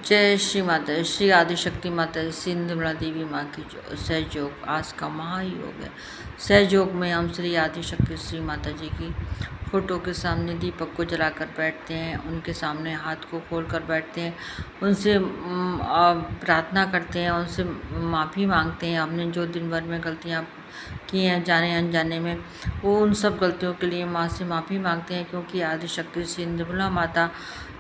जय श्री माता, श्री आदिशक्ति माता, श्री निर्मला देवी माँ की जो सहयोग आज का महायोग है। सहयोग में हम श्री आदिशक्ति श्री माता जी की फोटो के सामने दीपक को जलाकर बैठते हैं, उनके सामने हाथ को खोल कर बैठते हैं, उनसे प्रार्थना करते हैं, उनसे माफ़ी मांगते हैं। हमने जो दिन भर में गलतियाँ की हैं जाने अनजाने में, वो उन सब गलतियों के लिए माँ से माफ़ी मांगते हैं, क्योंकि आदिशक्ति श्री निर्मला माता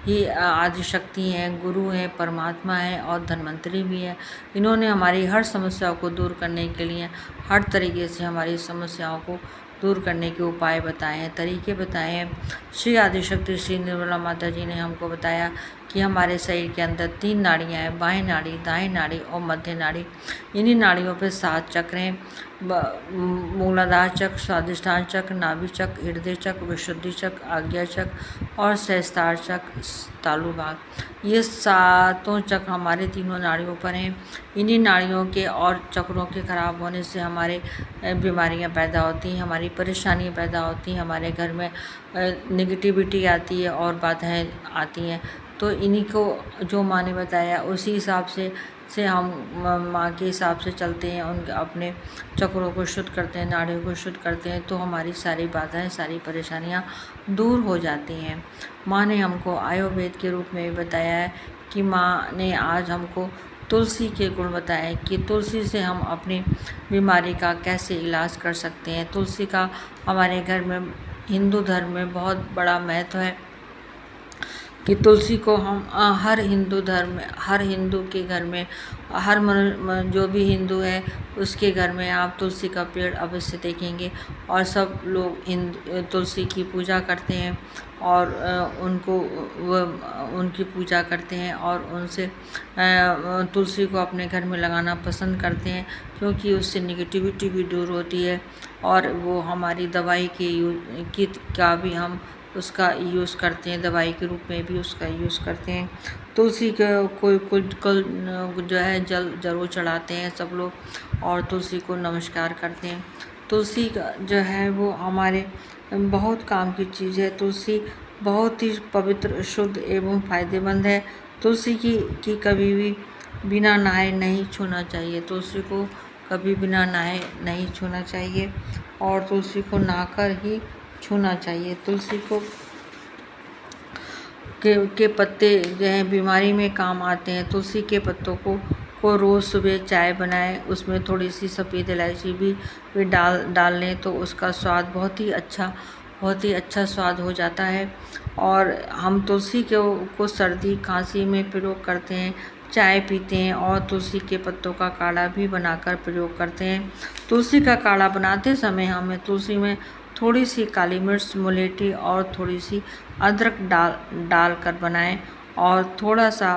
ही आदिशक्ति हैं, गुरु हैं, परमात्मा हैं और धन्वंतरी भी हैं। इन्होंने हमारी हर समस्याओं को दूर करने के लिए हर तरीके से हमारी समस्याओं को दूर करने के उपाय बताए हैं, तरीके बताए हैं। श्री आदिशक्ति श्री निर्मला माता जी ने हमको बताया कि हमारे शरीर के अंदर 3 नाड़ियाँ हैं, बाएं नाड़ी, दाएं नाड़ी और मध्य नाड़ी। इन्हीं नाड़ियों पे 7 चक्र हैं, मूलाधार चक्र, स्वादिष्ठान चक्र, नाभि चक्र, हृदय चक्र, विशुद्धि चक्र, आज्ञा चक्र और सहस्त्रार चक्र, तालु भाग। ये 7 चक्र हमारे तीनों नाड़ियों पर हैं। इन्हीं नाड़ियों के और चक्रों के खराब होने से हमारे बीमारियां पैदा होती हैं, हमारी परेशानियां पैदा होती हैं, हमारे घर में नेगेटिविटी आती है और बाधाएं आती हैं। तो इन्हीं को जो माँ ने बताया उसी हिसाब से हम माँ के हिसाब से चलते हैं, उनके अपने चक्रों को शुद्ध करते हैं, नाड़ियों को शुद्ध करते हैं, तो हमारी सारी बाधाएं, सारी परेशानियां दूर हो जाती हैं। माँ ने हमको आयुर्वेद के रूप में भी बताया है कि माँ ने आज हमको तुलसी के गुण बताए कि तुलसी से हम अपनी बीमारी का कैसे इलाज कर सकते हैं। तुलसी का हमारे घर में हिंदू धर्म में बहुत बड़ा महत्व है कि तुलसी को हम हर हिंदू धर्म में, हर हिंदू के घर में, हर जो भी हिंदू है उसके घर में आप तुलसी का पेड़ अवश्य देखेंगे। और सब लोग तुलसी की पूजा करते हैं और उनकी पूजा करते हैं और उनसे तुलसी को अपने घर में लगाना पसंद करते हैं, क्योंकि उससे निगेटिविटी भी दूर होती है और वो हमारी दवाई का भी हम उसका यूज़ करते हैं, दवाई के रूप में भी उसका यूज़ करते हैं। तुलसी का कोई जो है जल ज़रूर चढ़ाते हैं सब लोग और तुलसी को नमस्कार करते हैं। तुलसी का जो है वो हमारे बहुत काम की चीज़ है। तुलसी बहुत ही पवित्र, शुद्ध एवं फायदेमंद है। तुलसी की कभी भी बिना नहाए नहीं छूना चाहिए। तुलसी को कभी बिना नहाए नहीं छूना चाहिए और तुलसी को नहाकर ही छूना चाहिए। तुलसी के पत्ते जो हैं बीमारी में काम आते हैं। तुलसी के पत्तों को रोज़ सुबह चाय बनाएं, उसमें थोड़ी सी सफ़ेद इलायची भी डाल लें तो उसका स्वाद बहुत ही अच्छा स्वाद हो जाता है। और हम तुलसी को सर्दी खांसी में प्रयोग करते हैं, चाय पीते हैं और तुलसी के पत्तों का काढ़ा भी बनाकर प्रयोग करते हैं। तुलसी का काढ़ा बनाते समय हमें तुलसी में थोड़ी सी काली मिर्च, मुलेठी और थोड़ी सी अदरक डाल कर बनाएं और थोड़ा सा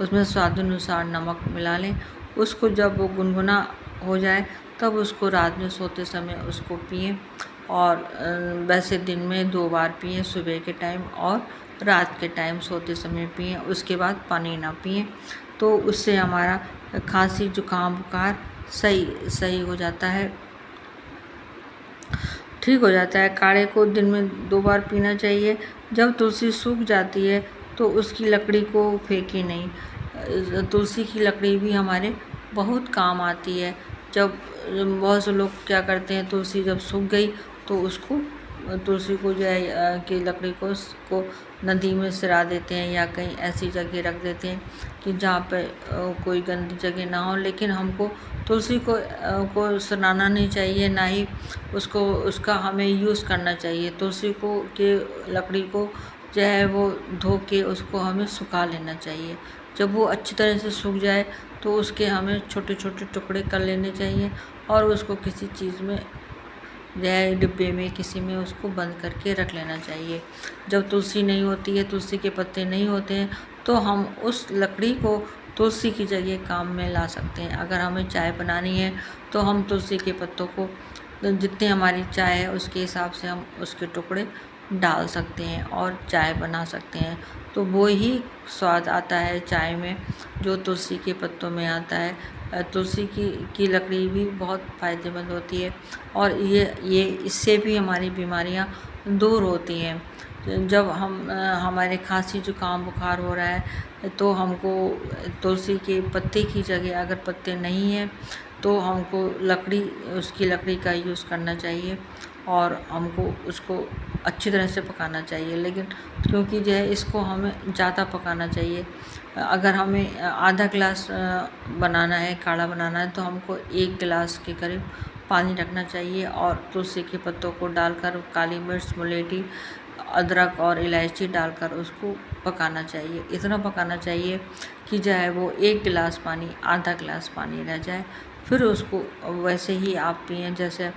उसमें स्वादानुसार नमक मिला लें। उसको जब वो गुनगुना हो जाए तब उसको रात में सोते समय उसको पिएं और वैसे दिन में 2 बार पिएं, सुबह के टाइम और रात के टाइम सोते समय पिएं। उसके बाद पानी ना पिएं, तो उससे हमारा खांसी, जुकाम, बुखार सही हो जाता है, ठीक हो जाता है। काढ़े को दिन में 2 बार पीना चाहिए। जब तुलसी सूख जाती है तो उसकी लकड़ी को फेंके नहीं। तुलसी की लकड़ी भी हमारे बहुत काम आती है। जब बहुत से लोग क्या करते हैं, तुलसी जब सूख गई तो तुलसी को जो है कि लकड़ी को नदी में सिरा देते हैं या कहीं ऐसी जगह रख देते हैं कि जहाँ पे कोई गंदी जगह ना हो। लेकिन हमको तुलसी को सड़ाना नहीं चाहिए, ना ही उसका हमें यूज़ करना चाहिए। तुलसी के लकड़ी को जो है वो धो के उसको हमें सुखा लेना चाहिए। जब वो अच्छी तरह से सूख जाए तो उसके हमें छोटे छोटे टुकड़े कर लेने चाहिए और उसको किसी चीज़ में या डिब्बे में किसी में उसको बंद करके रख लेना चाहिए। जब तुलसी नहीं होती है, तुलसी के पत्ते नहीं होते हैं, तो हम उस लकड़ी को तुलसी की जगह काम में ला सकते हैं। अगर हमें चाय बनानी है तो हम तुलसी के पत्तों को जितनी हमारी चाय है उसके हिसाब से हम उसके टुकड़े डाल सकते हैं और चाय बना सकते हैं। तो वो ही स्वाद आता है चाय में जो तुलसी के पत्तों में आता है। तुलसी की लकड़ी भी बहुत फ़ायदेमंद होती है और ये इससे भी हमारी बीमारियां दूर होती हैं। जब हमारे खांसी, जुकाम, बुखार हो रहा है तो हमको तुलसी के पत्ते की जगह अगर पत्ते नहीं हैं तो हमको उसकी लकड़ी का यूज़ करना चाहिए और हमको उसको अच्छी तरह से पकाना चाहिए। लेकिन क्योंकि जो है इसको हमें ज़्यादा पकाना चाहिए, अगर हमें आधा गिलास बनाना है, काढ़ा बनाना है, तो हमको 1 गिलास के करीब पानी रखना चाहिए और तुलसी के पत्तों को डालकर काली मिर्च, मुलेठी, अदरक और इलायची डालकर उसको पकाना चाहिए। इतना पकाना चाहिए कि जो है वो 1 गिलास पानी आधा गिलास पानी रह जाए। फिर उसको वैसे ही आप पिएं जैसे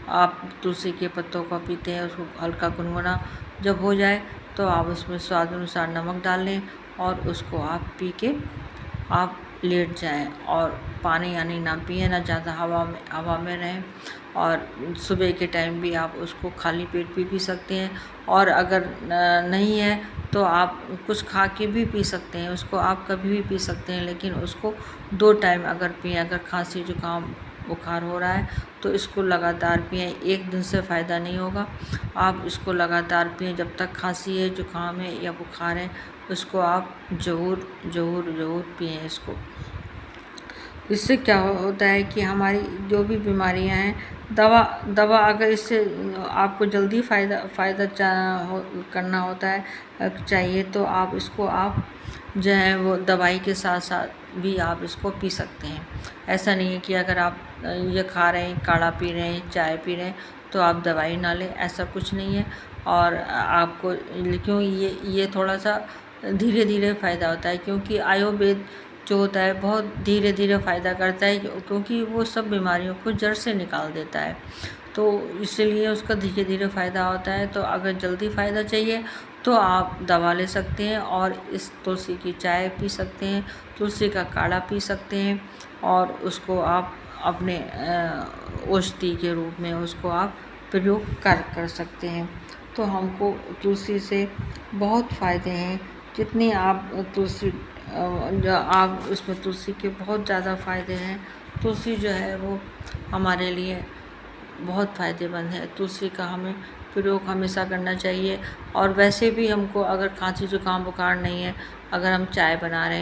आप तुलसी के पत्तों का पीते हैं। उसको हल्का गुनगुना जब हो जाए तो आप उसमें स्वाद अनुसार नमक डाल लें और उसको आप पी के आप लेट जाएं और पानी यानी ना पिए, ना ज़्यादा हवा में रहें। और सुबह के टाइम भी आप उसको खाली पेट भी पी सकते हैं और अगर नहीं है तो आप कुछ खा के भी पी सकते हैं। उसको आप कभी भी पी सकते हैं, लेकिन उसको 2 टाइम अगर पिएं। अगर खांसी जुकाम बुखार हो रहा है तो इसको लगातार पिएं। एक दिन से फ़ायदा नहीं होगा, आप इसको लगातार पिएं जब तक खांसी है, जुकाम है या बुखार है। उसको आप ज़रूर ज़रूर ज़रूर पिएं इसको। इससे क्या होता है कि हमारी जो भी बीमारियां हैं, दवा अगर इससे आपको जल्दी फ़ायदा करना होता है चाहिए तो आप इसको आप जो है वो दवाई के साथ साथ भी आप इसको पी सकते हैं। ऐसा नहीं है कि अगर आप ये खा रहे हैं, काढ़ा पी रहे हैं, चाय पी रहे हैं तो आप दवाई ना लें, ऐसा कुछ नहीं है। और आपको क्यों ये थोड़ा सा धीरे धीरे फ़ायदा होता है, क्योंकि आयुर्वेद जो होता है बहुत धीरे धीरे फ़ायदा करता है, क्योंकि वो सब बीमारियों को जड़ से निकाल देता है। तो इसलिए उसका धीरे धीरे फ़ायदा होता है। तो अगर जल्दी फ़ायदा चाहिए तो आप दवा ले सकते हैं और इस तुलसी की चाय पी सकते हैं, तुलसी का काढ़ा पी सकते हैं और उसको आप अपने औषधि के रूप में उसको आप प्रयोग कर सकते हैं। तो हमको तुलसी से बहुत फ़ायदे हैं। जितनी आप तुलसी जो आप उसमें तुलसी के बहुत ज़्यादा फ़ायदे हैं। तुलसी जो है वो हमारे लिए बहुत फ़ायदेमंद है। तुलसी का हमें प्रयोग हमेशा करना चाहिए। और वैसे भी हमको अगर खांसी जुकाम बुखार नहीं है, अगर हम चाय बना रहे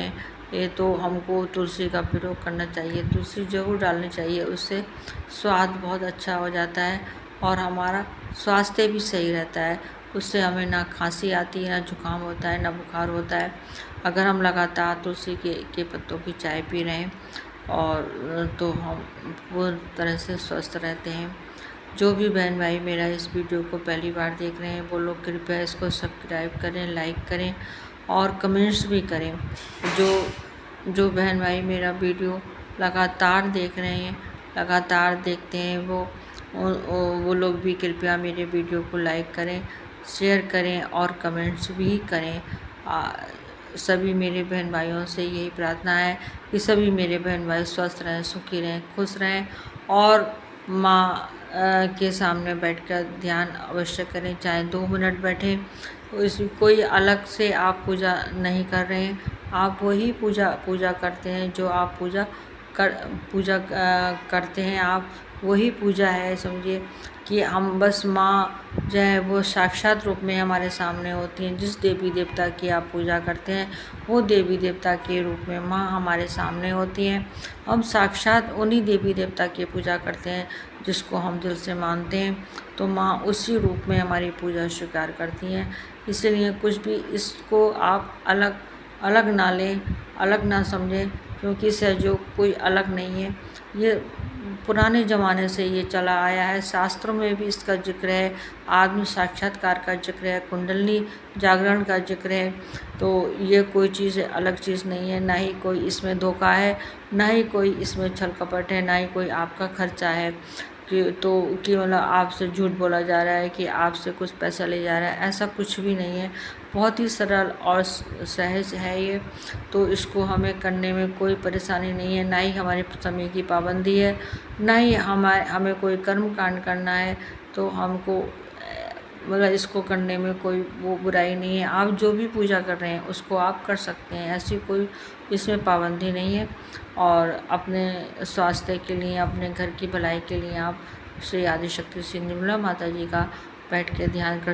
हैं तो हमको तुलसी का प्रयोग करना चाहिए। तुलसी ज़रूर डालनी चाहिए, उससे स्वाद बहुत अच्छा हो जाता है और हमारा स्वास्थ्य भी सही रहता है। उससे हमें ना खांसी आती है, ना जुकाम होता है, ना बुखार होता है। अगर हम लगातार तुलसी के पत्तों की चाय पी रहे हैं और तो हम पूरी तरह से स्वस्थ रहते हैं। जो भी बहन भाई मेरा इस वीडियो को पहली बार देख रहे हैं वो लोग कृपया इसको सब्सक्राइब करें, लाइक करें और कमेंट्स भी करें। जो बहन भाई मेरा वीडियो लगातार देख रहे हैं, लगातार देखते हैं, वो लोग भी कृपया मेरे वीडियो को लाइक करें, शेयर करें और कमेंट्स भी करें। सभी मेरे बहन भाइयों से यही प्रार्थना है कि सभी मेरे बहन भाई स्वस्थ रहें, सुखी रहें, खुश रहें और माँ के सामने बैठकर ध्यान अवश्य करें, चाहे 2 मिनट बैठें। कोई अलग से आप पूजा नहीं कर रहे हैं, आप वही पूजा करते हैं जो आप पूजा करते हैं, आप वही पूजा है। समझिए कि हम बस माँ जो है वो साक्षात रूप में हमारे सामने होती हैं। जिस देवी देवता की आप पूजा करते हैं वो देवी देवता के रूप में माँ हमारे सामने होती हैं। हम साक्षात उन्हीं देवी देवता की पूजा करते हैं जिसको हम दिल से मानते हैं, तो माँ उसी रूप में हमारी पूजा स्वीकार करती हैं। इसलिए कुछ भी इसको आप अलग ना लें, अलग ना समझें, क्योंकि सहयोग कोई अलग नहीं है। ये पुराने ज़माने से ये चला आया है। शास्त्रों में भी इसका जिक्र है, आत्म साक्षात्कार का जिक्र है, कुंडलिनी जागरण का जिक्र है। तो ये कोई चीज़ अलग चीज़ नहीं है, ना ही कोई इसमें धोखा है, ना ही कोई इसमें छल कपट है, ना ही कोई आपका खर्चा है कि मतलब आपसे झूठ बोला जा रहा है कि आपसे कुछ पैसा ले जा रहा है। ऐसा कुछ भी नहीं है, बहुत ही सरल और सहज है ये। तो इसको हमें करने में कोई परेशानी नहीं है, ना ही हमारे समय की पाबंदी है, ना ही हमें कोई कर्म कांड करना है। तो हमको मतलब इसको करने में कोई वो बुराई नहीं है। आप जो भी पूजा कर रहे हैं उसको आप कर सकते हैं, ऐसी कोई इसमें पाबंदी नहीं है। और अपने स्वास्थ्य के लिए, अपने घर की भलाई के लिए आप श्री आदिशक्ति श्री निर्मला माता जी का बैठ के ध्यान कर